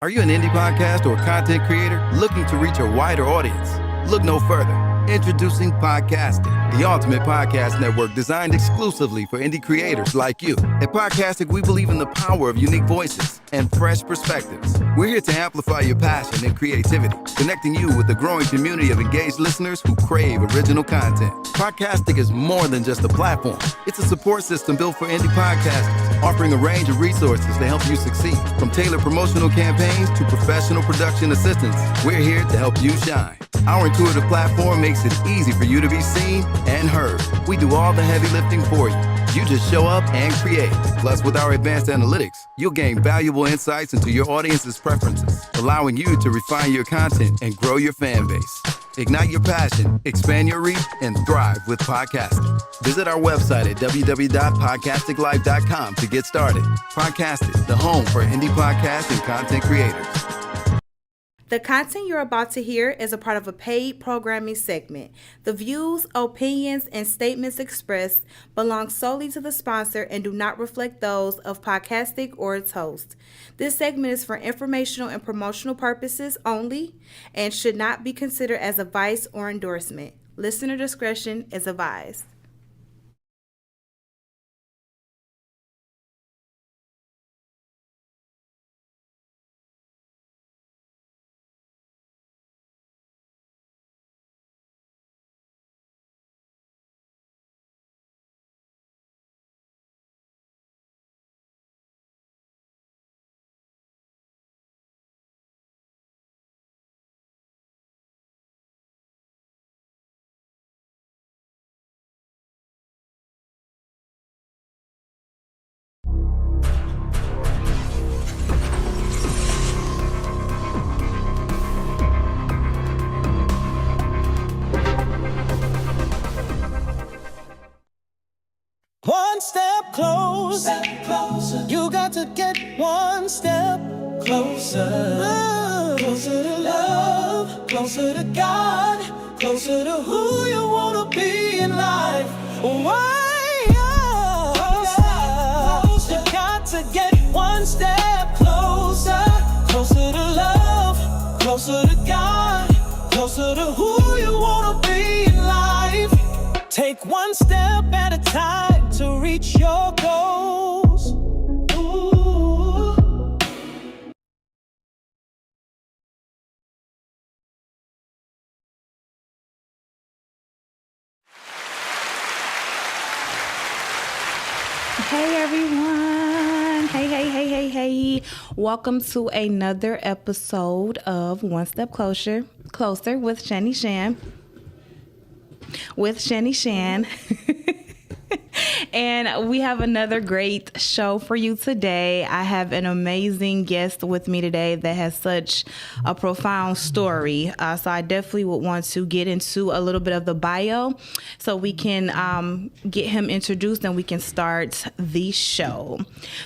Are you an indie podcast or content creator looking to reach a wider audience? Look no further. Introducing Podcastic, the ultimate podcast network designed exclusively for indie creators like you. At Podcastic, we believe in the power of unique voices and fresh perspectives. We're here to amplify your passion and creativity, connecting you with a growing community of engaged listeners who crave original content. Podcastic is more than just a platform. It's a support system built for indie podcasters, offering a range of resources to help you succeed. From tailored promotional campaigns to professional production assistance, we're here to help you shine. Our intuitive platform makes it easy for you to be seen and heard. We do all the heavy lifting for you. You just show up and create. Plus, with our advanced analytics, you'll gain valuable insights into your audience's preferences, allowing you to refine your content and grow your fan base. Ignite your passion, expand your reach, and thrive with podcasting. Visit our website at www.podcasticlife.com to get started. Podcastic, the home for indie podcasts and content creators. The content you're about to hear is a part of a paid programming segment. The views, opinions, and statements expressed belong solely to the sponsor and do not reflect those of Podcastic or its host. This segment is for informational and promotional purposes only and should not be considered as advice or endorsement. Listener discretion is advised. One step closer, you got to get one step closer. Closer to love, closer to God, closer to who you wanna be in life. Why? You got to get one step closer, closer to love, closer to God, closer to who you wanna be in life. Take one step at a time to reach your goals. Ooh. Hey everyone. Hey. Welcome to another episode of One Step Closer with Shani Shan. And we have another great show for you today. I have an amazing guest with me today that has such a profound story. So I definitely would want to get into a little bit of the bio so we can get him introduced and we can start the show.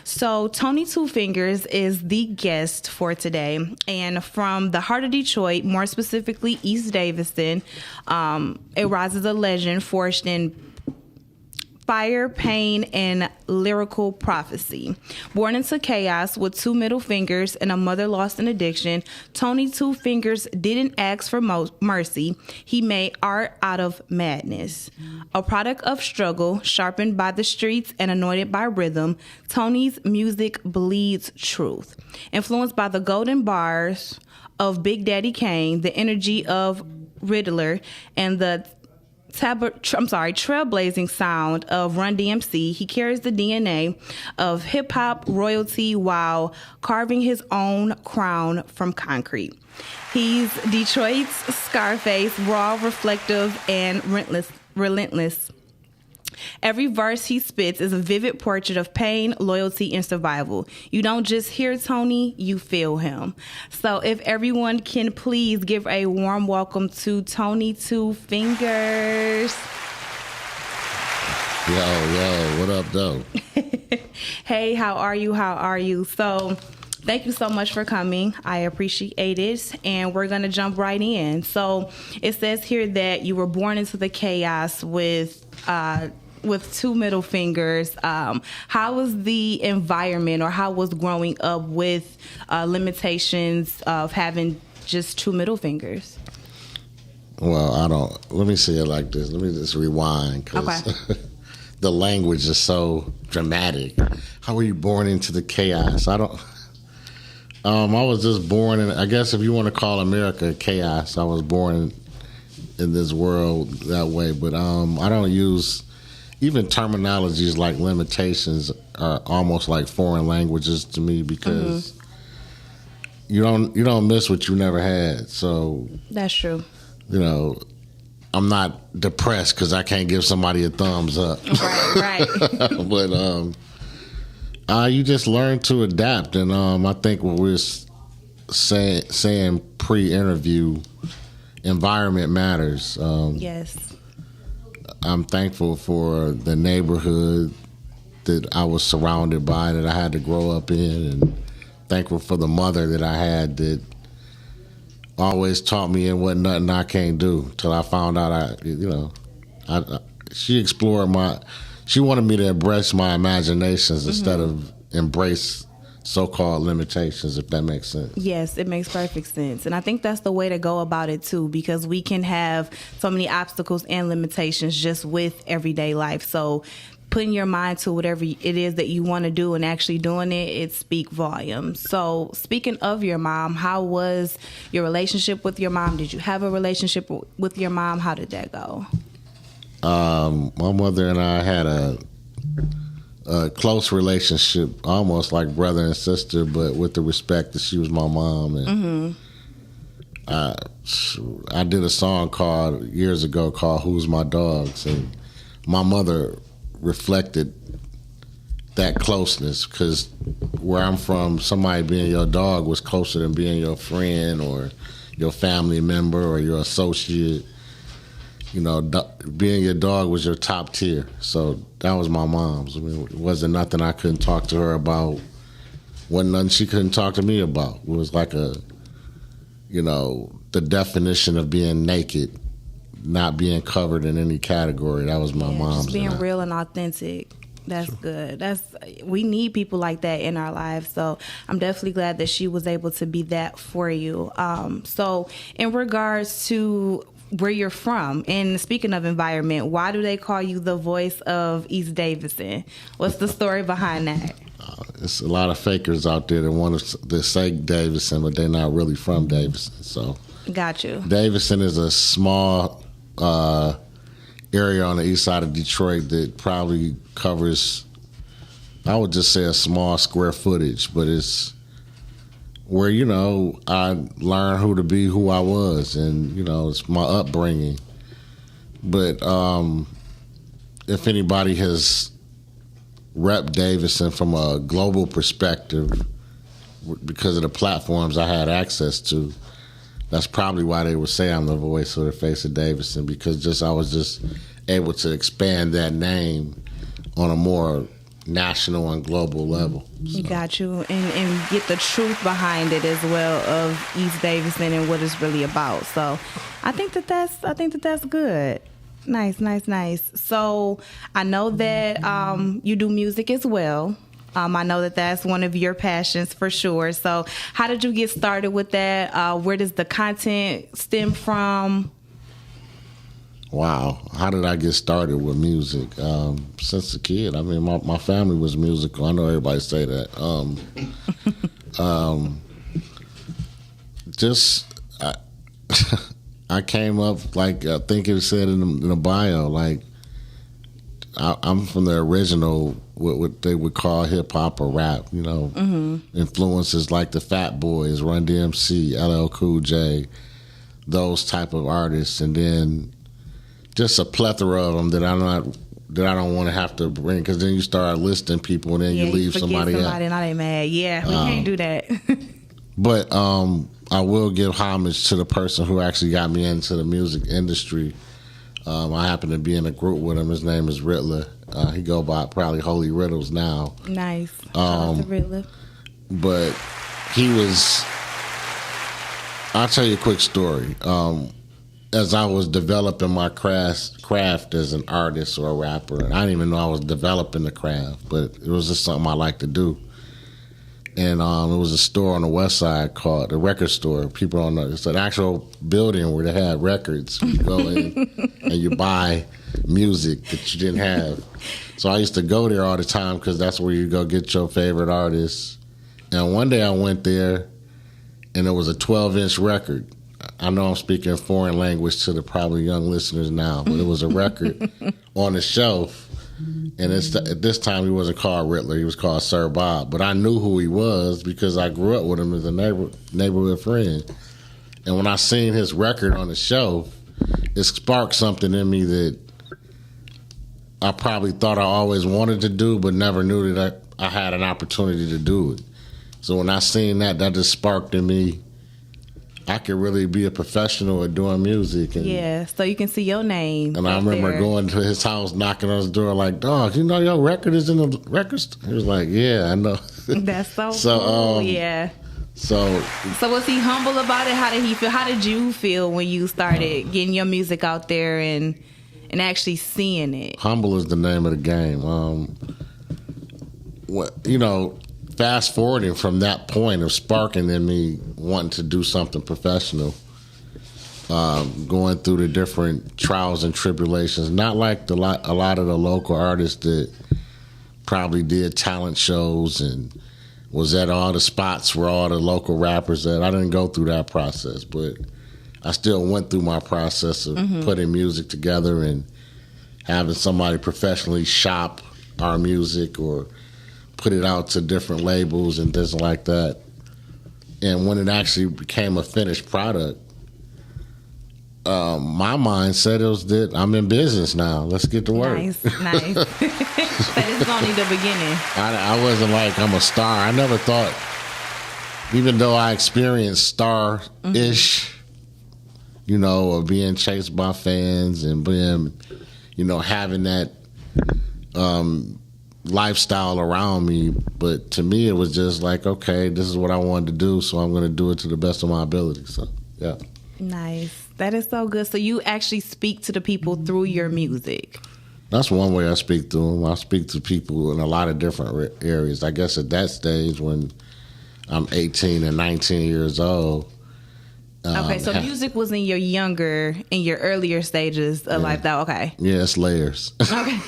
So Tony Two Fingers is the guest for today. And from the heart of Detroit, more specifically East Davidson, it rises a legend forged in fire, pain, and lyrical prophecy. Born into chaos with two middle fingers and a mother lost in addiction, Tony Two Fingers didn't ask for mercy. He made art out of madness. A product of struggle, sharpened by the streets and anointed by rhythm, Tony's music bleeds truth. Influenced by the golden bars of Big Daddy Kane, the energy of Riddler, and the trailblazing sound of Run DMC, he carries the DNA of hip-hop royalty while carving his own crown from concrete. He's Detroit's Scarface, raw, reflective, and relentless. Every verse he spits is a vivid portrait of pain, loyalty, and survival. You don't just hear Tony, you feel him. So if everyone can please give a warm welcome to Tony Two Fingers. Yo, what up, though? Hey, how are you? So thank you so much for coming. I appreciate it. And we're going to jump right in. So it says here that you were born into the chaos with with two middle fingers. How was the environment, or how was growing up with limitations of having just two middle fingers? Well, let me say it like this. Let me just rewind, because the language is so dramatic. How were you born into the chaos? I was just born in, I guess if you want to call America chaos, I was born in this world that way. But I don't use, even terminologies like limitations are almost like foreign languages to me, because you don't miss what you never had. So that's true. I'm not depressed because I can't give somebody a thumbs up. Right. But you just learn to adapt, and I think what we're saying pre-interview, environment matters. Yes. I'm thankful for the neighborhood that I was surrounded by, that I had to grow up in, and thankful for the mother that I had that always taught me it wasn't nothing I can't do, till I found out she wanted me to embrace my imaginations instead of embrace so-called limitations, if that makes sense. Yes, it makes perfect sense. And I think that's the way to go about it too, because we can have so many obstacles and limitations just with everyday life. So putting your mind to whatever it is that you want to do and actually doing it speaks volumes. So speaking of your mom, how was your relationship with your mom? Did you have a relationship with your mom? How did that go? My mother and I had a close relationship, almost like brother and sister, but with the respect that she was my mom. And I did a song years ago called "Who's My Dogs," and my mother reflected that closeness, because where I'm from, somebody being your dog was closer than being your friend or your family member or your associate. Being your dog was your top tier. So that was my mom's. I mean, it wasn't nothing I couldn't talk to her about. Wasn't nothing she couldn't talk to me about. It was like the definition of being naked, not being covered in any category. That was my mom's. Just being real and authentic. That's good. We need people like that in our lives. So I'm definitely glad that she was able to be that for you. So in regards to where you're from, and speaking of environment, why do they call you the voice of East Davidson? What's the story behind that? It's a lot of fakers out there that want to say Davidson, but they're not really from Davidson. So got you. Davidson is a small area on the east side of Detroit that probably covers, I would just say, a small square footage, but it's where, I learned who I was, and, it's my upbringing. But if anybody has repped Davidson from a global perspective, because of the platforms I had access to, that's probably why they would say I'm the voice or the face of Davidson, because I was just able to expand that name on a more national and global level. So. Got you, and get the truth behind it as well of East Davidson and what it's really about. So I think that's good. Nice. So I know that you do music as well. I know that that's one of your passions for sure. So how did you get started with that? Where does the content stem from? Wow. How did I get started with music? Since a kid. I mean, my family was musical. I know everybody say that. I came up, like, I think it said in the bio, like, I'm from the original, what they would call hip hop or rap, influences like the Fat Boys, Run DMC, LL Cool J, those type of artists, and then just a plethora of them that I don't want to have to bring, because then you start listing people and then you leave somebody out. And now they mad. Yeah, we can't do that. But I will give homage to the person who actually got me into the music industry. I happen to be in a group with him. His name is Riddler. He go by probably Holy Riddles now. Nice. Shout out to Riddler. But he was, I'll tell you a quick story. as I was developing my craft as an artist or a rapper, and I didn't even know I was developing the craft, but it was just something I like to do. And it was a store on the west side called the record store. People don't know. It's an actual building where they had records. You go in and you buy music that you didn't have. So I used to go there all the time because that's where you go get your favorite artists. And one day I went there, and it was a 12-inch record. I know I'm speaking foreign language to the probably young listeners now, but it was a record on the shelf. And at this time, he wasn't called Riddler. He was called Sir Bob. But I knew who he was because I grew up with him as a neighborhood friend. And when I seen his record on the shelf, it sparked something in me that I probably thought I always wanted to do, but never knew that I had an opportunity to do it. So when I seen that just sparked in me, I could really be a professional at doing music. And, yeah, so you can see your name. And I remember going to his house, knocking on his door, like, dog, you know your record is in the record store? He was like, yeah, I know. That's so cool, yeah. So was he humble about it? How did he feel? How did you feel when you started getting your music out there and actually seeing it? Humble is the name of the game. Fast forwarding from that point of sparking in me wanting to do something professional, going through the different trials and tribulations, not like a lot of the local artists that probably did talent shows and was at all the spots where all the local rappers at. I didn't go through that process, but I still went through my process of putting music together and having somebody professionally shop our music or put it out to different labels and things like that. And when it actually became a finished product, my mindset was that I'm in business now. Let's get to work. Nice. But it's only the beginning. I wasn't like I'm a star. I never thought, even though I experienced star-ish, of being chased by fans and being, having that lifestyle around me, but to me it was just like, okay, this is what I wanted to do, so I'm going to do it to the best of my ability. So yeah. Nice. That is so good. So you actually speak to the people through your music. That's one way I speak to them. I speak to people in a lot of different areas. I guess at that stage when I'm 18 and 19 years old. Okay, so music was in your earlier stages of life, though. Okay. Yeah, it's layers. Okay.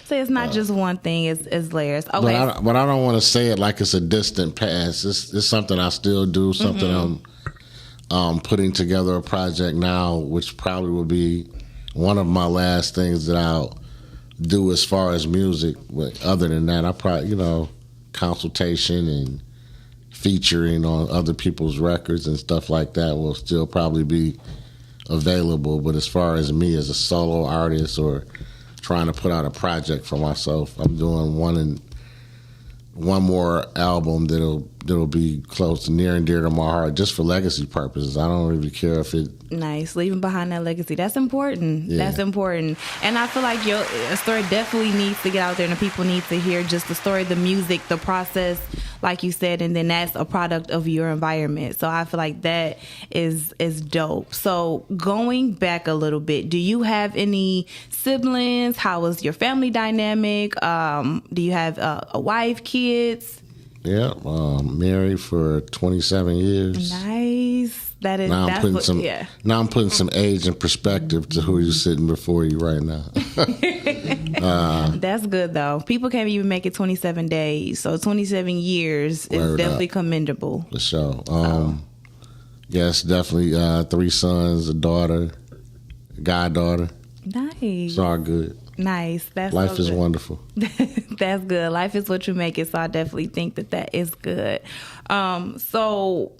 So it's not just one thing; it's layers. Okay. But I don't want to say it like it's a distant past. It's something I still do. Something I'm putting together a project now, which probably will be one of my last things that I'll do as far as music. But other than that, I probably consultation and featuring on other people's records and stuff like that will still probably be available. But as far as me as a solo artist or trying to put out a project for myself, I'm doing one more album that'll be close, near and dear to my heart, just for legacy purposes. I don't really care if it. Nice, leaving behind that legacy. That's important. Yeah. That's important. And I feel like your story definitely needs to get out there, and the people need to hear just the story, the music, the process, like you said, and then that's a product of your environment. So I feel like that is dope. So going back a little bit, do you have any siblings? How was your family dynamic? Do you have a wife, kids? Yeah, married for 27 years. Nice. That is. Now I'm putting some age and perspective to who you's sitting before you right now. That's good though. People can't even make it 27 days, so 27 years is definitely commendable. For sure. Yes, definitely. 3 sons, a daughter, a goddaughter. Nice. It's all good. Nice. That's life so is good. Wonderful. That's good. Life is what you make it. So I definitely think that is good. So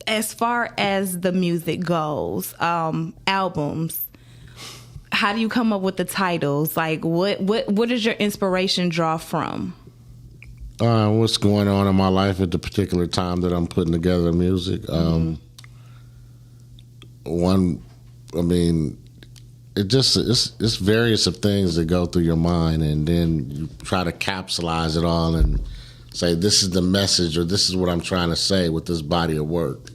as far as the music goes, albums, how do you come up with the titles? Like what does your inspiration draw from? What's going on in my life at the particular time that I'm putting together music. It's various of things that go through your mind, and then you try to capsulize it all and say, this is the message, or this is what I'm trying to say with this body of work.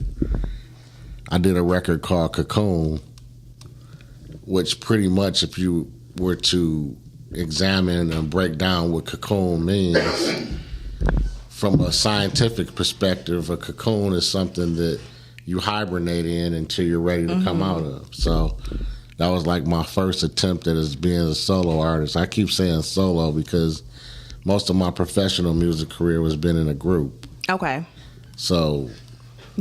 I did a record called Cocoon, which pretty much, if you were to examine and break down what cocoon means from a scientific perspective, a cocoon is something that you hibernate in until you're ready to come out of. So that was like my first attempt at as being a solo artist. I keep saying solo because most of my professional music career has been in a group. Okay. So,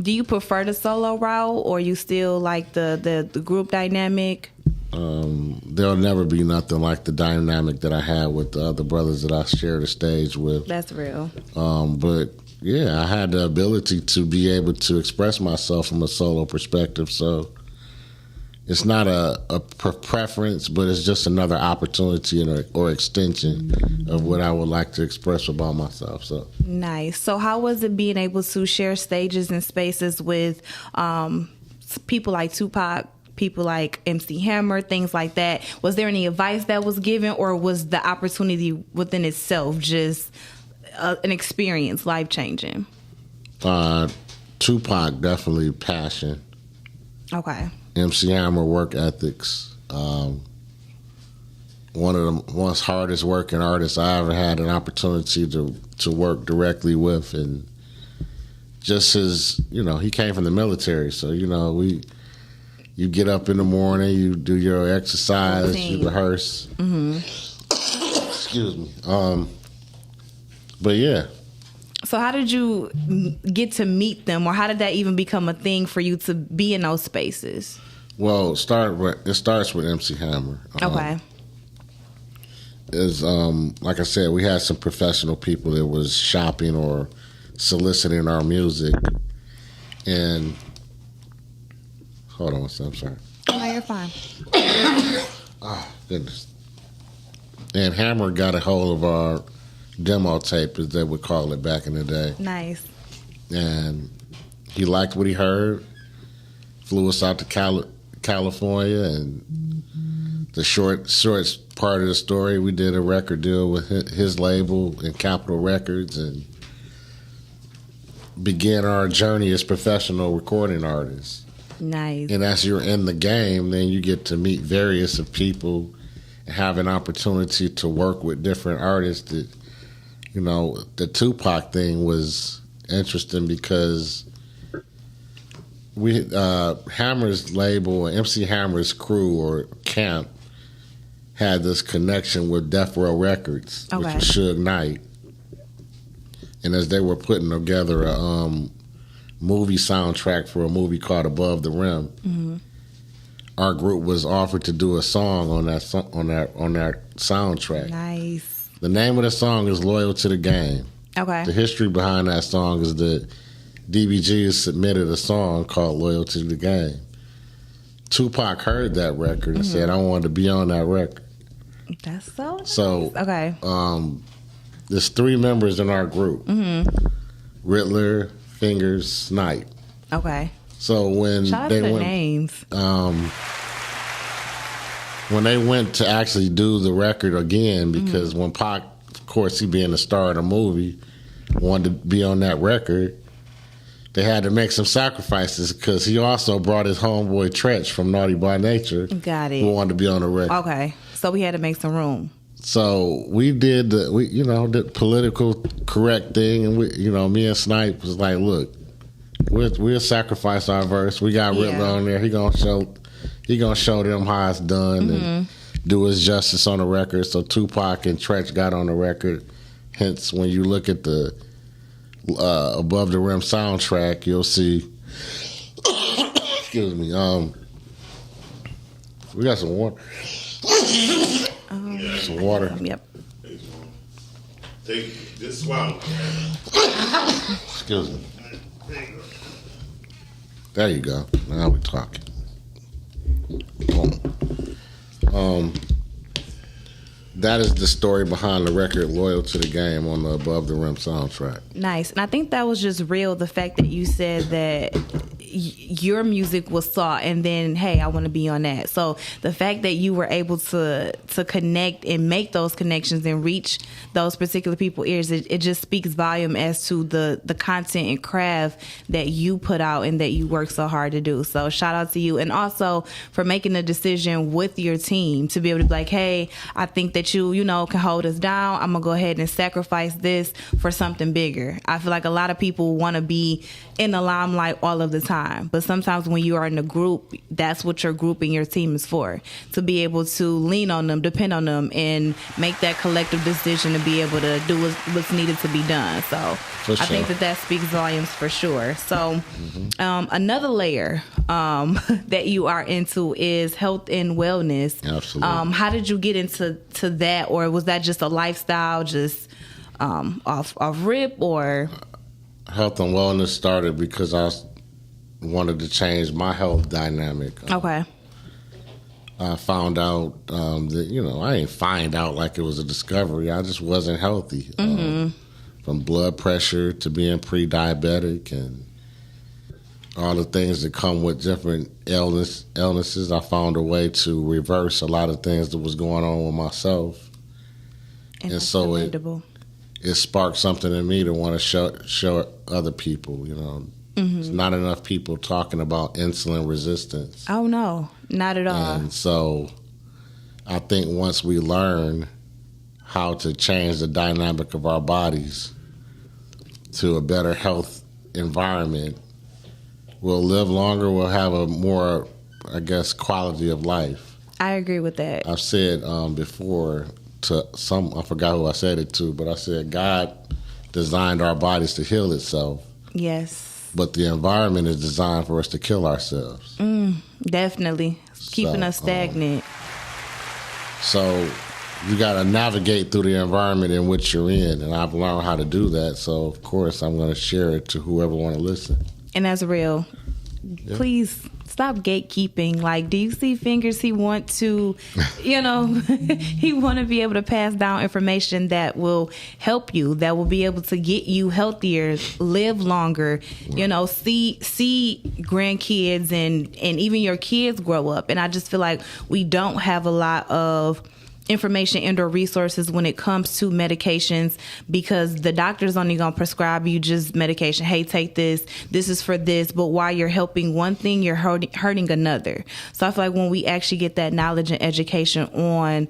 do you prefer the solo route, or you still like the group dynamic? There'll never be nothing like the dynamic that I had with the other brothers that I shared the stage with. That's real. But yeah, I had the ability to be able to express myself from a solo perspective. So it's not a preference, but it's just another opportunity or extension of what I would like to express about myself. So nice. So how was it being able to share stages and spaces with people like Tupac, people like MC Hammer, things like that? Was there any advice that was given, or was the opportunity within itself just an experience, life-changing? Tupac, definitely passion. Okay. MC Hammer, work ethics. One of the most hardest working artists I ever had an opportunity to work directly with, and just his, he came from the military, so you get up in the morning, you do your exercise, you rehearse. Excuse me. But yeah. So how did you get to meet them, or how did that even become a thing for you to be in those spaces? Well, it starts with MC Hammer. Okay. Like I said, we had some professional people that was shopping or soliciting our music, and hold on one second, I'm sorry. Oh, you're fine. Oh, goodness. And Hammer got a hold of our demo tape, as they would call it back in the day. Nice. And he liked what he heard, flew us out to California, and the short part of the story, we did a record deal with his label and Capitol Records, and began our journey as professional recording artists. Nice. And as you're in the game, then you get to meet various people and have an opportunity to work with different artists. That, the Tupac thing was interesting because Hammer's label, MC Hammer's crew or camp, had this connection with Death Row Records, which was Suge Knight. And as they were putting together a movie soundtrack for a movie called Above the Rim, our group was offered to do a song on that soundtrack. Nice. The name of the song is Loyal to the Game. Okay. The history behind that song is that DBG has submitted a song called Loyal to the Game. Tupac heard that record and said, I wanted to be on that record. That's so nice. So, okay. There's 3 members in our group. Riddler, Fingers, Snipe. Okay. So when shout out they to the went, names. When they went to actually do the record again, because when Pac, of course, he being the star of the movie, wanted to be on that record, they had to make some sacrifices because he also brought his homeboy Tretch from Naughty by Nature. Got it. Who wanted to be on the record. Okay. So we had to make some room. So we did the political correct thing, and me and Snipe was like, look, we'll sacrifice our verse. We got Riddler on there. He gonna show them how it's done and do his justice on the record. So Tupac and Tretch got on the record. Hence, when you look at the Above the Rim soundtrack, you'll see. Excuse me. We got some water. Some water. Yep. Take this swallow. Excuse me. There you go. Now we're talking. That is the story behind the record Loyal to the Game on the Above the Rim soundtrack. Nice. And I think that was just real, the fact that you said that your music was sought, and then, hey, I want to be on that. So the fact that you were able to connect and make those connections and reach those particular people's ears, it just speaks volume as to the content and craft that you put out and that you work so hard to do. So shout out to you, and also for making a decision with your team to be able to be like, hey, I think that you can hold us down. I'm gonna go ahead and sacrifice this for something bigger. I feel like a lot of people want to be in the limelight all of the time, but sometimes when you are in a group, that's what your group and your team is for, to be able to lean on them, depend on them, and make that collective decision to be able to do what's needed to be done. So I think that speaks volumes for sure. So another layer that you are into is health and wellness. Absolutely. How did you get into that, or was that just a lifestyle, just off rip, or? Health and wellness started because I wanted to change my health dynamic. Okay. I found out that, I didn't find out like it was a discovery. I just wasn't healthy. From blood pressure to being pre-diabetic and all the things that come with different illnesses, I found a way to reverse a lot of things that was going on with myself. And so it sparked something in me to want to show other people, There's not enough people talking about insulin resistance. Oh, no, not at all. And so I think once we learn how to change the dynamic of our bodies to a better health environment, we'll live longer, we'll have a more, quality of life. I agree with that. I've said before to I forgot who I said it to, but I said God designed our bodies to heal itself. Yes. But the environment is designed for us to kill ourselves. Definitely. Keeping us stagnant. So you got to navigate through the environment in which you're in, and I've learned how to do that. So, of course, I'm going to share it to whoever want to listen. And that's real. Yeah. Please stop gatekeeping. Like, do you see Fingers? He want to, he want to be able to pass down information that will help you, that will be able to get you healthier, live longer, see grandkids and even your kids grow up. And I just feel like we don't have a lot of information and or resources when it comes to medications, because the doctor's only going to prescribe you just medication. Hey, take this. This is for this. But while you're helping one thing, you're hurting another. So I feel like when we actually get that knowledge and education on,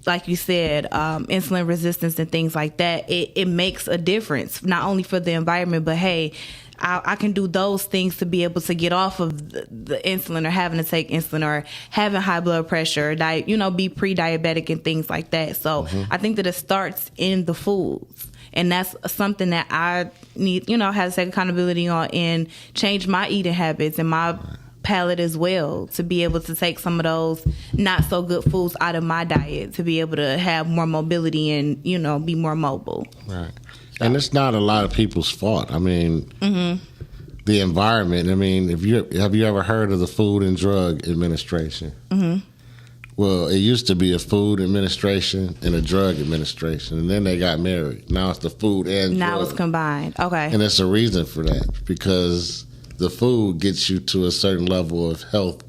like you said, insulin resistance and things like that, it makes a difference, not only for the environment, but hey, I can do those things to be able to get off of the insulin, or having to take insulin, or having high blood pressure, or be pre-diabetic and things like that. So I think that it starts in the foods. And that's something that I need, have to take accountability on and change my eating habits and my palate as well, to be able to take some of those not so good foods out of my diet, to be able to have more mobility and, be more mobile. Right. And it's not a lot of people's fault. I mean, the environment. I mean, have you ever heard of the Food and Drug Administration? Well, it used to be a Food Administration and a Drug Administration, and then they got married. Now it's the Food and Now Drug. It's combined. Okay. And there's a reason for that, because the food gets you to a certain level of health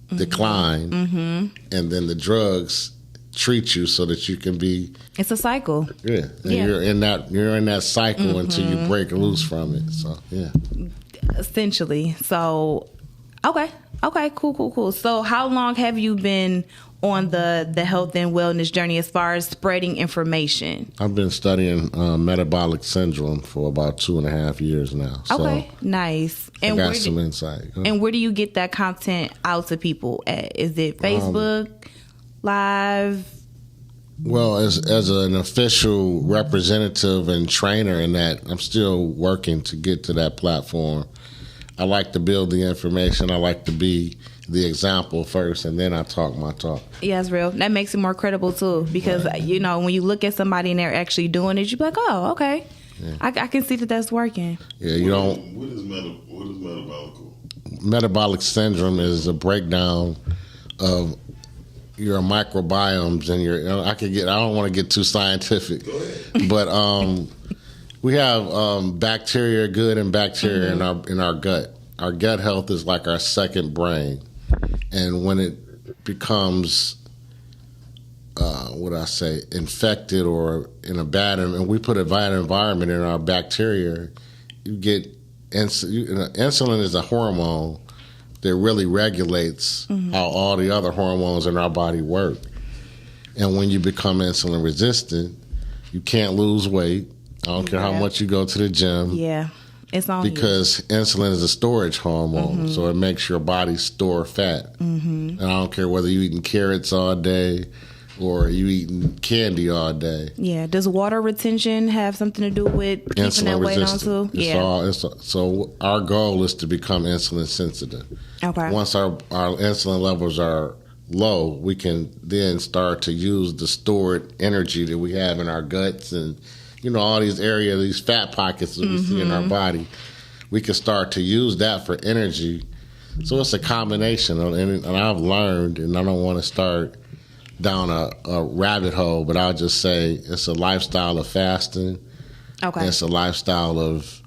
decline, and then the drugs treat you so that you can be. It's a cycle. Yeah, and you're in that cycle until you break loose from it. So yeah, essentially. So okay, cool. So how long have you been on the health and wellness journey as far as spreading information? I've been studying metabolic syndrome for about 2.5 years now. Okay, so nice. And I got some insight. And where do you get that content out to people at? Is it Facebook, Live? Well, as an official representative and trainer in that, I'm still working to get to that platform. I like to build the information. I like to be the example first, and then I talk my talk. Yeah, it's real. That makes it more credible too, because when you look at somebody and they're actually doing it, you're like, oh, okay, I can see that that's working. Yeah, you don't. What is metabolic? Metabolic syndrome is a breakdown of your microbiomes and your. I don't want to get too scientific, but we have bacteria, good and bacteria in our gut. our gut health is like our second brain, and when it becomes infected or in a bad, and we put a bad environment in our bacteria, you get insulin is a hormone that really regulates how all the other hormones in our body work. And when you become insulin resistant, you can't lose weight. I don't care how much you go to the gym. Yeah, it's on because insulin is a storage hormone, so it makes your body store fat. And I don't care whether you're eating carrots all day or you eating candy all day. Yeah. Does water retention have something to do with keeping Insulin that weight resistant. on too? So our goal is to become insulin sensitive. Okay. Once our insulin levels are low, we can then start to use the stored energy that we have in our guts and, all these areas, these fat pockets that we see in our body. We can start to use that for energy. So it's a combination. And I've learned, and I don't want to start down a rabbit hole, but I'll just say it's a lifestyle of fasting. Okay. It's a lifestyle of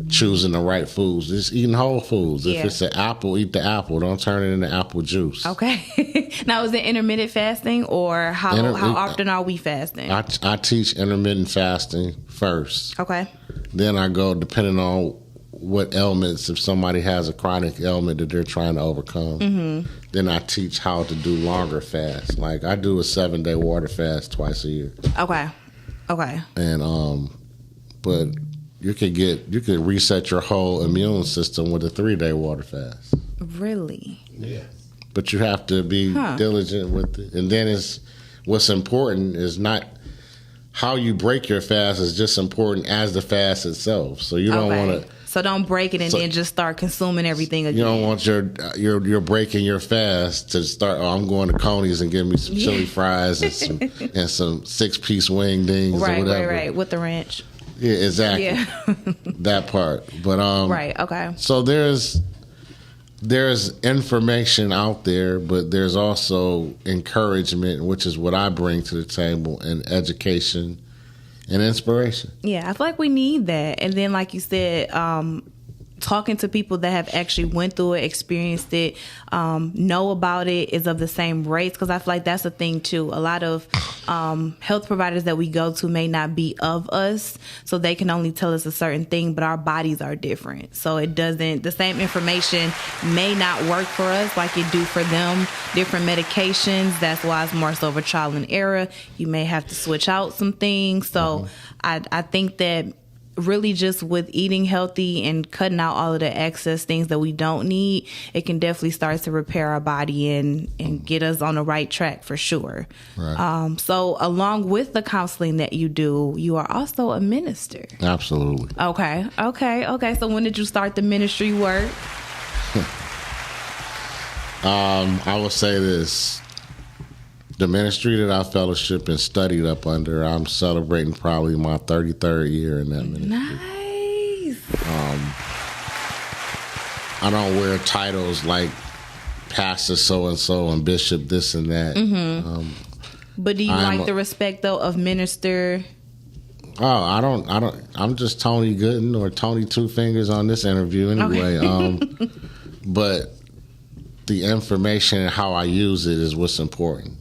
choosing the right foods. Just eating whole foods. Yeah. If it's an apple, eat the apple. Don't turn it into apple juice. Okay. Now, is it intermittent fasting, or how often are we fasting? I teach intermittent fasting first. Okay. Then I go, depending on what ailments, if somebody has a chronic ailment that they're trying to overcome, then I teach how to do longer fasts. Like I do a 7-day water fast twice a year. Okay. And but you could reset your whole immune system with a 3-day water fast. Really? Yeah. But you have to be diligent with it. And then what's important is not how you break your fast is just important as the fast itself. So you don't want to. So don't break it and then just start consuming everything again. You don't want you're breaking your fast to start. Oh, I'm going to Coney's and getting me some chili fries and some 6-piece wing dings or whatever. Right, with the ranch. Yeah, exactly. Yeah. That part. But right. Okay. So there's information out there, but there's also encouragement, which is what I bring to the table, and education and inspiration. Yeah, I feel like we need that. And then, like you said, talking to people that have actually went through it, experienced it, know about it, is of the same race. Because I feel like that's a thing too. A lot of health providers that we go to may not be of us, so they can only tell us a certain thing, but our bodies are different. So the same information may not work for us like it do for them. Different medications, that's why it's more so of a trial and error. You may have to switch out some things. So I think that really just with eating healthy and cutting out all of the excess things that we don't need, it can definitely start to repair our body and get us on the right track for sure. Right. So along with the counseling that you do, you are also a minister. Absolutely. Okay. So when did you start the ministry work? I will say this. The ministry that I fellowship and studied up under, I'm celebrating probably my 33rd year in that ministry. Nice. I don't wear titles like pastor so-and-so and bishop this and that. But do you like the respect, though, of minister? Oh, I don't. I'm just Tony Gooden or Tony Two Fingers on this interview anyway. Okay. But the information and how I use it is what's important.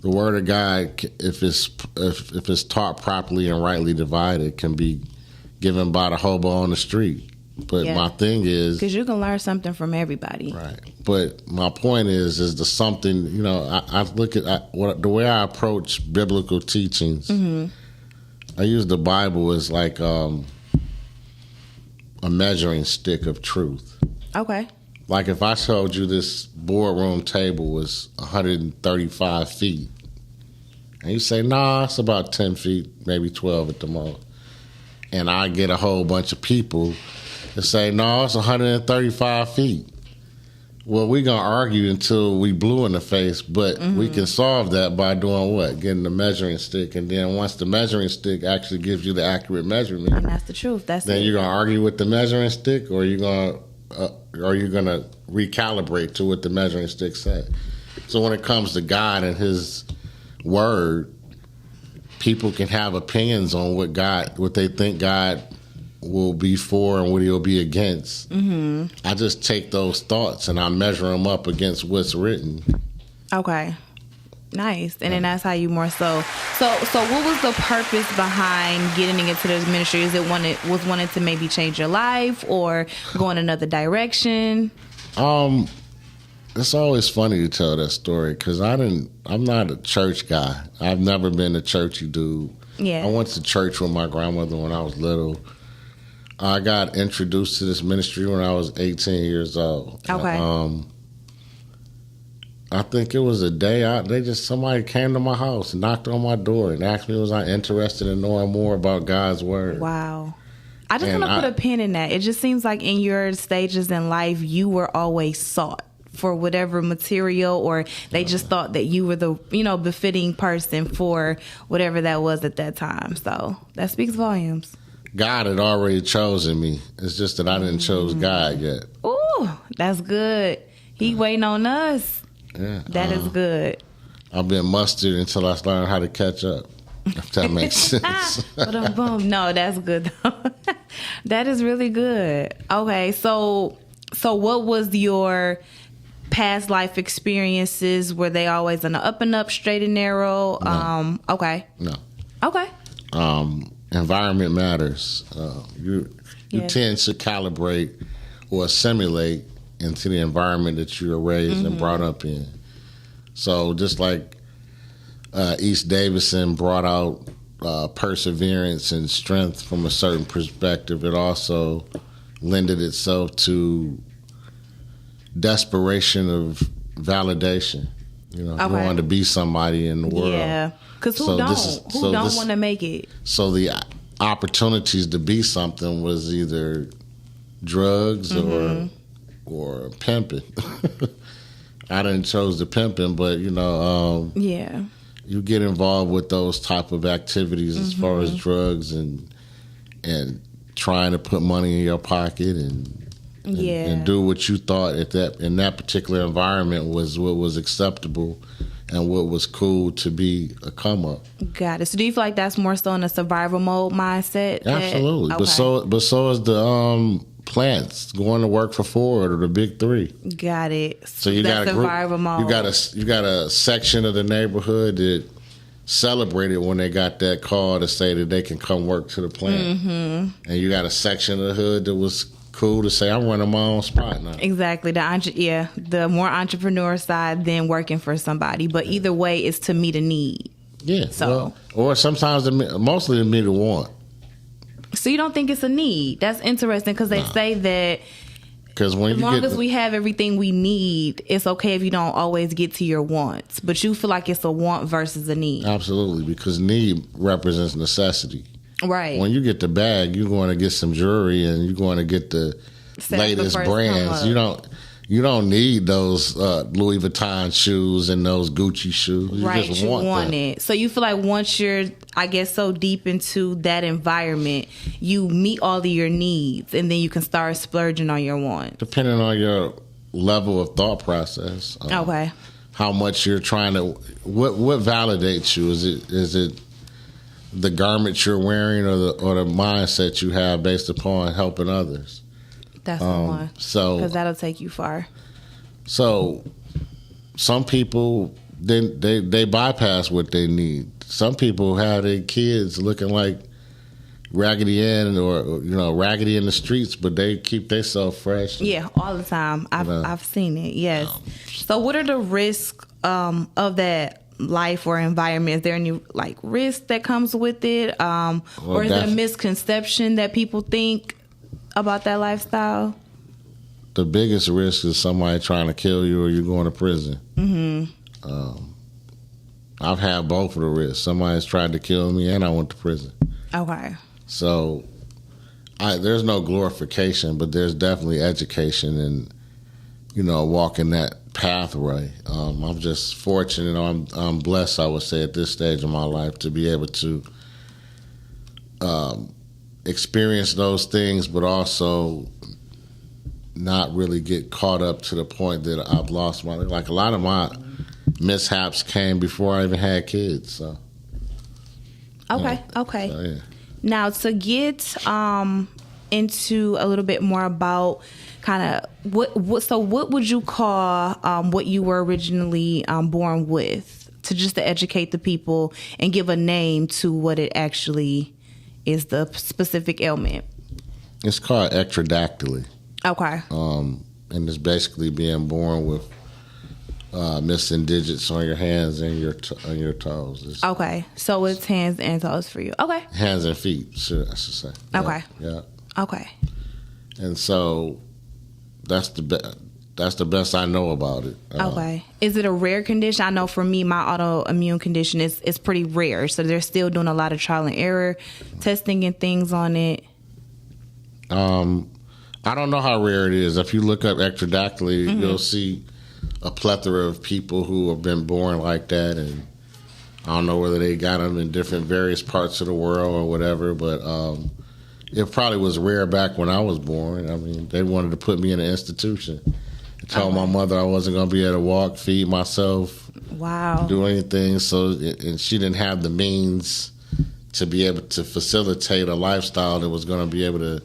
The Word of God, if it's taught properly and rightly divided, can be given by the hobo on the street. But my thing is, because you can learn something from everybody, right? But my point is the something, I look at the way I approach biblical teachings. I use the Bible as like a measuring stick of truth. Okay. Like if I told you this boardroom table was 135 feet, and you say, nah, it's about 10 feet, maybe 12 at the most. And I get a whole bunch of people that say, no, it's 135 feet. Well, we're going to argue until we blue in the face, but we can solve that by doing what? Getting the measuring stick. And then once the measuring stick actually gives you the accurate measurement. And that's the truth. Then you're going to argue with the measuring stick, or you're going to recalibrate to what the measuring stick said. So when it comes to God and His Word, people can have opinions on what they think God will be for and what he'll be against. I just take those thoughts and I measure them up against what's written. Okay. Nice. And then that's how you more so what was the purpose behind getting into this ministry? Is it wanted to maybe change your life or go in another direction? It's always funny to tell that story because I'm not a church guy. I've never been a churchy dude. Yeah. I went to church with my grandmother when I was little. I got introduced to this ministry when I was 18 years old. Okay. I think it was a day somebody came to my house and knocked on my door and asked me was I interested in knowing more about God's word. Wow. I just want to put a pin in that. It just seems like in your stages in life, you were always sought for whatever material, or they just thought that you were the, befitting person for whatever that was at that time. So that speaks volumes. God had already chosen me. It's just that I didn't choose God yet. Ooh, that's good. He waiting on us. Yeah, that is good. I've been mustard until I learn how to catch up, if that makes sense. Boom. No, that's good. That is really good. Okay, so what was your past life experiences? Were they always on the up and up, straight and narrow? No. Okay. No. Okay. Environment matters. You tend to calibrate or assimilate into the environment that you were raised and brought up in. So just like East Davidson brought out perseverance and strength from a certain perspective, it also lended itself to desperation of validation. You wanted to be somebody in the world. Yeah, because who don't want to make it? So the opportunities to be something was either drugs or pimping. I didn't chose the pimping, but you get involved with those type of activities as far as drugs and trying to put money in your pocket and do what you thought in that particular environment was what was acceptable and what was cool to be a come up. Got it. So do you feel like that's more so in a survival mode mindset? Absolutely. Okay. But so is the plants going to work for Ford or the big three. Got it. So you got a survival mode. You got a section of the neighborhood that celebrated when they got that call to say that they can come work to the plant, and you got a section of the hood that was cool to say I'm running my own spot now. Exactly. The more entrepreneur side than working for somebody, but either way, it's to meet a need. Yeah. So, or sometimes mostly to meet a want. So you don't think it's a need? That's interesting because they say that as long as we have everything we need, it's okay if you don't always get to your wants. But you feel like it's a want versus a need. Absolutely, because need represents necessity. Right. When you get the bag, you're going to get some jewelry and you're going to get the latest brands. You don't need those Louis Vuitton shoes and those Gucci shoes. You just want it. So you feel like once you're, I guess, so deep into that environment, you meet all of your needs and then you can start splurging on your wants. Depending on your level of thought process. Okay. How much you're trying to, what validates you? Is it the garment you're wearing or the mindset you have based upon helping others? That's the one. So, because that'll take you far. So, some people they bypass what they need. Some people have their kids looking like Raggedy Ann or Raggedy in the streets, but they keep themselves fresh. Yeah, all the time. I've seen it. Yes. So, what are the risks of that life or environment? Is there any risk that comes with it, or is it a misconception that people think about that lifestyle? The biggest risk is somebody trying to kill you or you going to prison. I've had both of the risks. Somebody's tried to kill me and I went to prison. Okay. So there's no glorification, but there's definitely education and, walking that pathway. I'm just fortunate. I'm blessed, I would say, at this stage of my life to be able to experience those things, but also not really get caught up to the point that I've lost my life. Like a lot of my mishaps came before I even had kids. So okay. So, yeah. Now to get into a little bit more about kind of what would you call what you were originally born with, to educate the people and give a name to what it actually is, the specific ailment? It's called ectrodactyly. Okay. And it's basically being born with missing digits on your hands and on your toes. Okay, so it's hands and toes for you. Okay. Hands and feet, I should say. Okay. Yeah. Okay. And so that's the best I know about it. Okay. Is it a rare condition? I know for me, my autoimmune condition is pretty rare, so they're still doing a lot of trial and error testing and things on it. I don't know how rare it is. If you look up ectrodactyly, you'll see a plethora of people who have been born like that, and I don't know whether they got them in different various parts of the world or whatever, but it probably was rare back when I was born. I mean, they wanted to put me in an institution. I told my mother I wasn't going to be able to walk, feed myself, do anything, and she didn't have the means to be able to facilitate a lifestyle that was going to be able to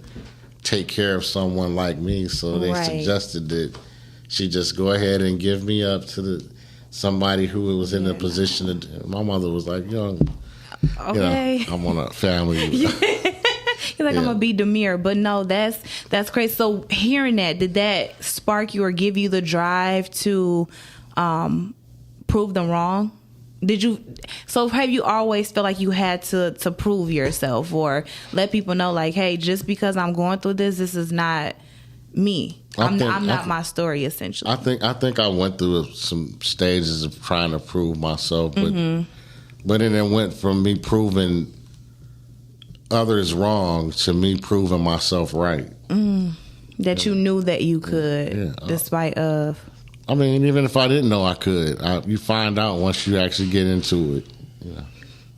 take care of someone like me, so they suggested that she just go ahead and give me up to somebody who was in a position to. My mother was like, "Young, okay, I want a family." You're like, I'm gonna be demure, but no, that's crazy. So hearing that, did that spark you or give you the drive to prove them wrong? So have you always felt like you had to prove yourself or let people know, like, hey, just because I'm going through this is not me. I'm not my story, essentially. I think I went through some stages of trying to prove myself, but then it went from me proving others wrong to me proving myself right. That you knew that you could, despite of. I mean, even if I didn't know I could, you find out once you actually get into it.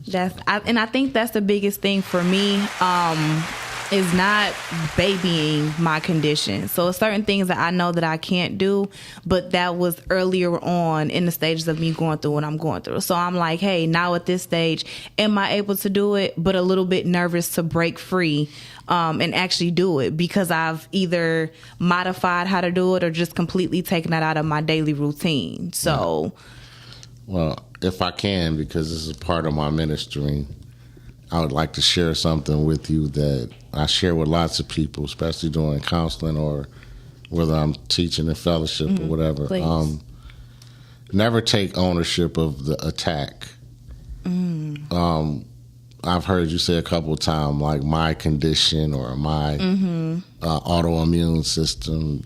Yeah. I think that's the biggest thing for me, is not babying my condition. So certain things that I know that I can't do, but that was earlier on in the stages of me going through what I'm going through. So I'm like, hey, now at this stage, am I able to do it? But a little bit nervous to break free and actually do it, because I've either modified how to do it or just completely taken that out of my daily routine. So, well, if I can, because this is part of my ministry, I would like to share something with you that I share with lots of people, especially doing counseling or whether I'm teaching in fellowship or whatever. Never take ownership of the attack. I've heard you say a couple of times, like, my condition or my autoimmune system.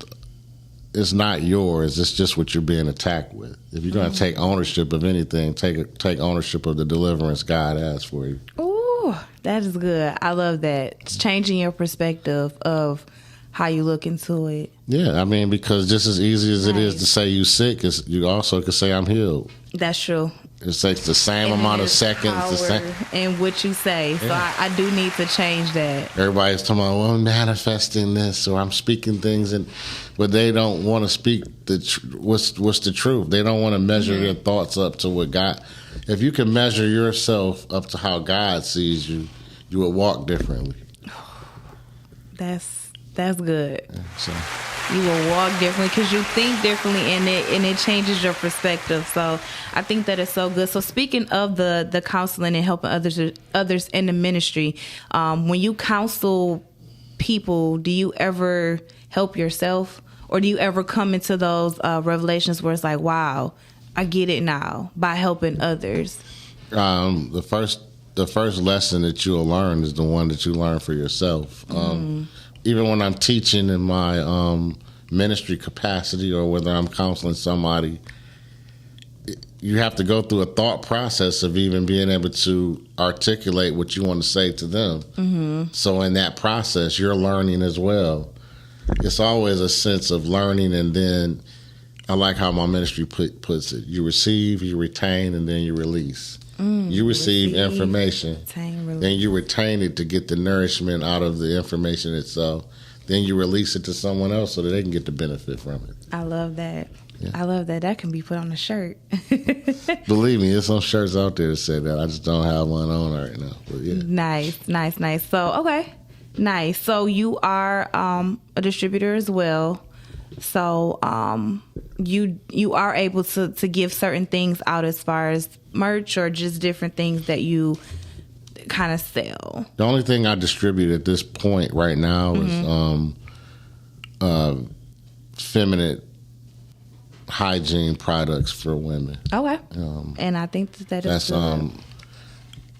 It's not yours. It's just what you're being attacked with. If you're going to take ownership of anything, take ownership of the deliverance God has for you. Ooh, that is good. I love that. It's changing your perspective of how you look into it. Yeah, I mean, because just as easy as it is to say you sick, you also could say I'm healed. That's true. It takes the same amount of seconds. And what you say. So I do need to change that. Everybody's talking about, well, I'm manifesting this or I'm speaking things, but they don't want to speak what's the truth. They don't want to measure their thoughts up to what God. If you can measure yourself up to how God sees you, you will walk differently. That's good. So. You will walk differently because you think differently, and it changes your perspective. So I think that is so good. So speaking of the counseling and helping others in the ministry, when you counsel people, do you ever help yourself, or do you ever come into those revelations where it's like, wow, I get it now by helping others? The first lesson that you'll learn is the one that you learn for yourself. Even when I'm teaching in my ministry capacity or whether I'm counseling somebody, you have to go through a thought process of even being able to articulate what you want to say to them. So in that process, you're learning as well. It's always a sense of learning, and then I like how my ministry puts it. You receive, you retain, and then you release. You receive information, then you retain it to get the nourishment out of the information itself. Then you release it to someone else so that they can get the benefit from it. I love that. Yeah. I love that. That can be put on a shirt. Believe me, there's some shirts out there that say that. I just don't have one on right now. But yeah. Nice. So, okay. Nice. So you are a distributor as well. So you are able to give certain things out as far as merch or just different things that you kind of sell. The only thing I distribute at this point right now is feminine hygiene products for women. Okay. And I think that is good.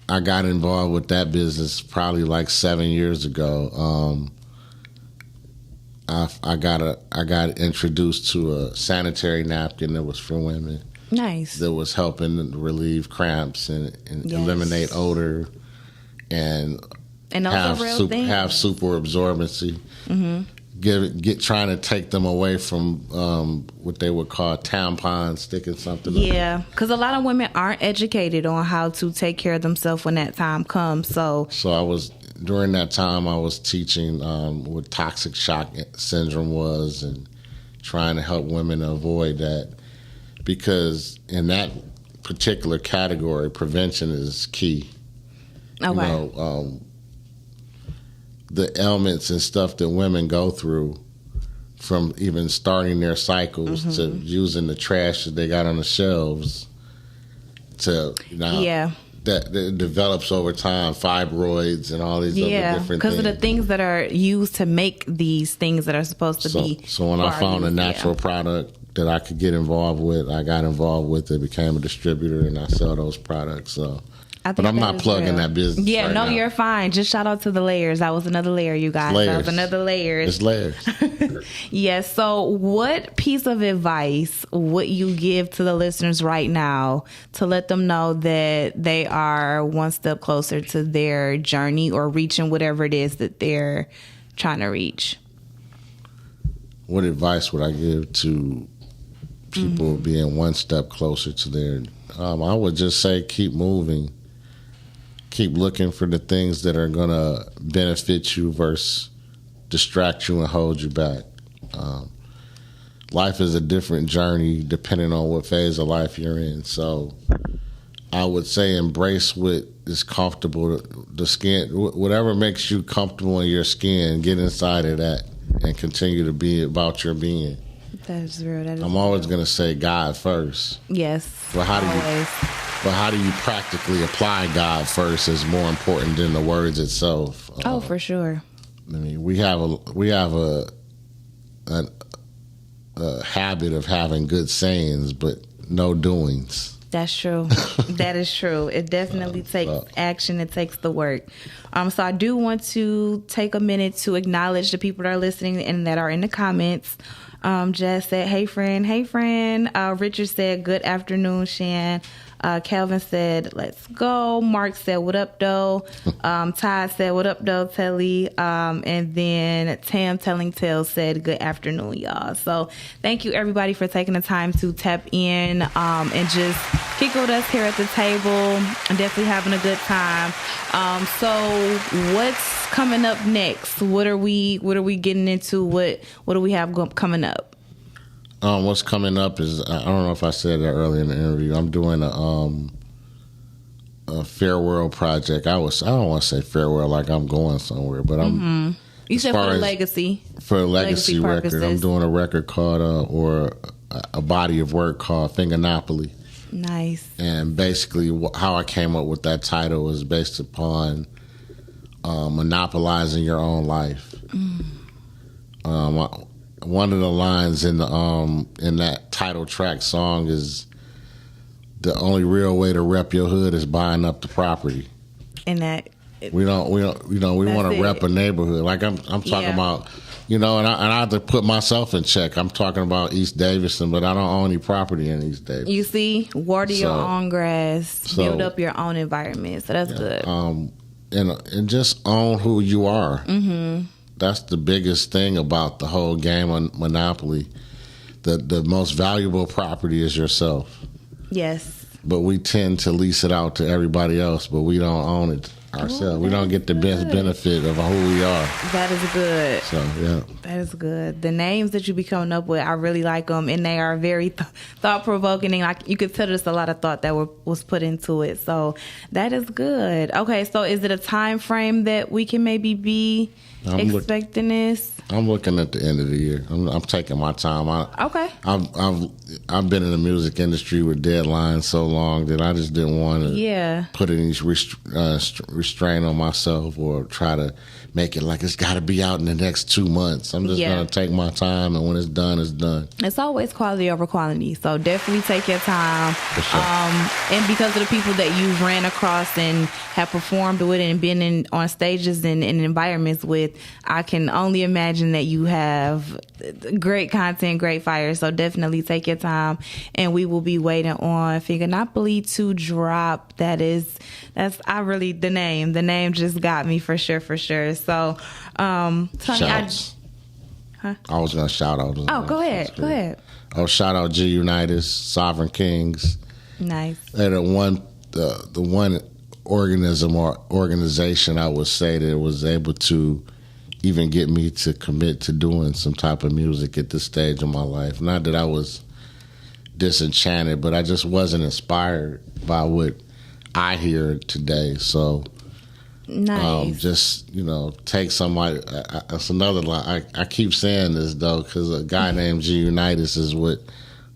I got involved with that business probably like 7 years ago. I got introduced to a sanitary napkin that was for women. Nice. That was helping relieve cramps and eliminate odor and those are real things. Have super absorbency. Trying to take them away from what they would call tampons, sticking something. Yeah, because a lot of women aren't educated on how to take care of themselves when that time comes. So during that time I was teaching what toxic shock syndrome was and trying to help women avoid that, because in that particular category, prevention is key. Okay. You know, the ailments and stuff that women go through, from even starting their cycles to using the trash that they got on the shelves, to that develops over time, fibroids and all these other different things. Because of the things that are used to make these things that are supposed to be. So when I found a natural product that I could get involved with, I got involved with it, became a distributor, and I sell those products. So. But I'm not plugging that business. Yeah, right now. You're fine. Just shout out to the layers. That was another layer, you guys. Layers. That was another layers. It's layers. Yes. So what piece of advice would you give to the listeners right now to let them know that they are one step closer to their journey or reaching whatever it is that they're trying to reach? What advice would I give to people being one step closer to their... I would just say keep moving. Keep looking for the things that are going to benefit you versus distract you and hold you back. Life is a different journey depending on what phase of life you're in. So I would say embrace what is comfortable. The skin, whatever makes you comfortable in your skin, get inside of that and continue to be about your being. That is real. I'm always going to say God first. Yes. But how do you practically apply God first is more important than the words itself. For sure. I mean, we have a habit of having good sayings, but no doings. That's true. That is true. It definitely takes action. It takes the work. So I do want to take a minute to acknowledge the people that are listening and that are in the comments. Jess said, hey, friend. Hey, friend. Richard said, good afternoon, Shan. Calvin said, let's go. Mark said, what up, though? Todd said, what up, though, Telly? And then Tam Telling Tales said, good afternoon, y'all. So thank you, everybody, for taking the time to tap in and just kick with us here at the table. I'm definitely having a good time. So what's coming up next? What are we getting into? What do we have coming up? What's coming up is, I don't know if I said that earlier in the interview, I'm doing a farewell project. I don't want to say farewell like I'm going somewhere, but I'm... You said for the legacy. For a legacy record. I'm doing a record called, or a body of work called Fingernopoly. Nice. And basically how I came up with that title was based upon monopolizing your own life. One of the lines in that title track song is, the only real way to rep your hood is buying up the property. And that we want to rep a neighborhood. Like I'm talking about, and I have to put myself in check. I'm talking about East Davidson, but I don't own any property in East Davidson. You see, water your own grass, build up your own environment. So that's good. And just own who you are. That's the biggest thing about the whole game on Monopoly. The most valuable property is yourself. Yes. But we tend to lease it out to everybody else, but we don't own it ourselves. We don't get the best benefit of who we are. That is good. So, yeah. That is good. The names that you be coming up with, I really like them, and they are very thought-provoking, and like you could tell there's a lot of thought that was put into it. So that is good. Okay, so is it a time frame that we can maybe be expecting this? I'm looking at the end of the year. I'm taking my time. Okay. I've been in the music industry with deadlines so long that I just didn't want to put any restraint on myself or try to make it like it's got to be out in the next 2 months. I'm just going to take my time, and when it's done, it's done. It's always quality over quantity, so definitely take your time. For sure. And because of the people that you've ran across and have performed with and been on stages and environments with, I can only imagine that you have great content, great fire. So definitely take your time, and we will be waiting on Fingernopoly to drop. The name. The name just got me for sure. So, Tony, I was gonna shout out. Go ahead. Oh, shout out G Unitas, Sovereign Kings. Nice. They're the one organism or organization I would say that was able to even get me to commit to doing some type of music at this stage of my life. Not that I was disenchanted, but I just wasn't inspired by what I hear today. So, nice. Just, take somebody. That's another line. I keep saying this though, because a guy named G Unitas is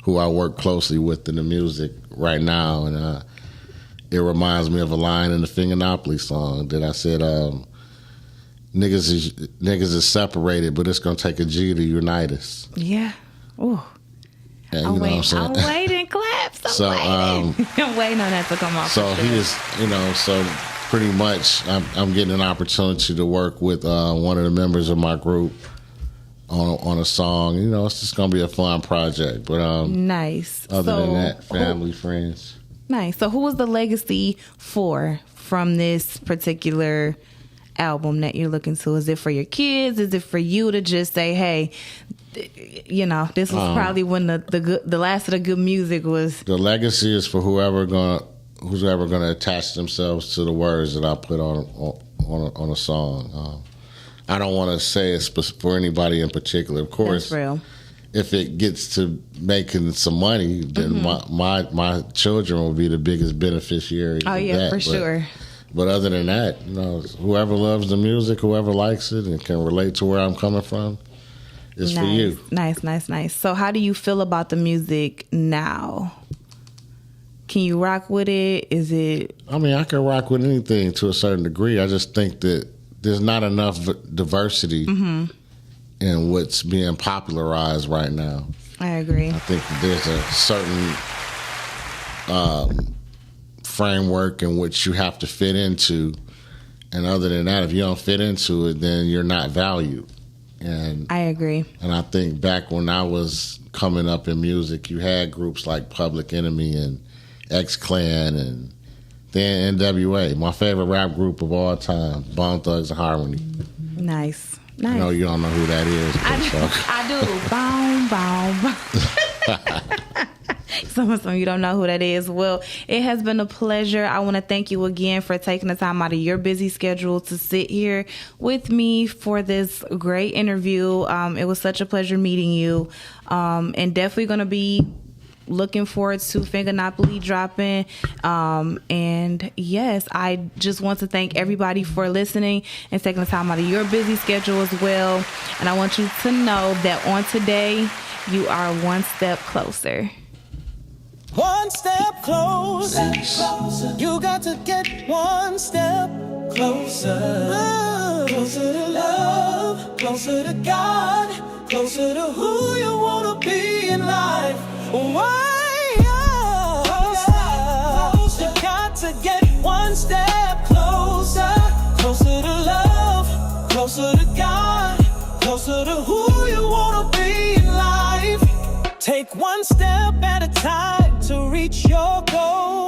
who I work closely with in the music right now, and it reminds me of a line in the Fingernopoly song that I said, niggas is separated, but it's gonna take a G to unite us. Yeah. Ooh. And, I'm waiting, claps. I'm waiting on that to come off. So he is, so pretty much I'm getting an opportunity to work with one of the members of my group on a song. It's just gonna be a fun project. But nice. Other than that, family, friends. Nice. So who was the legacy from this particular album that you're looking to? Is it for your kids? Is it for you to just say, hey, this was probably when the last of the good music was? The legacy is for who's ever gonna attach themselves to the words that I put on a song. I don't want to say it's for anybody in particular. Of course, that's real. If it gets to making some money, then my children will be the biggest beneficiaries. Oh yeah, for sure. But other than that, whoever loves the music, whoever likes it and can relate to where I'm coming from, it's for you. Nice. So how do you feel about the music now? Can you rock with it? Is it? I mean, I can rock with anything to a certain degree. I just think that there's not enough diversity in what's being popularized right now. I agree. I think there's a certain framework in which you have to fit into, and other than that, if you don't fit into it, then you're not valued. And I agree. And I think back when I was coming up in music, you had groups like Public Enemy and X-Clan and then NWA, my favorite rap group of all time, Bone Thugs and Harmony. Nice. I know you don't know who that is. I do. Some of you don't know who that is. Well, it has been a pleasure. I want to thank you again for taking the time out of your busy schedule to sit here with me for this great interview. It was such a pleasure meeting you, and definitely going to be looking forward to Fingernopoly dropping. And yes, I just want to thank everybody for listening and taking the time out of your busy schedule as well. And I want you to know that on today, you are one step closer. One step closer. You got to get one step closer. Closer to love, closer to God, closer to who you want to be in life. Why? You got to get one step closer. Closer to love, closer to God, closer to who you want to be in life. Take one step at a time to reach your goal.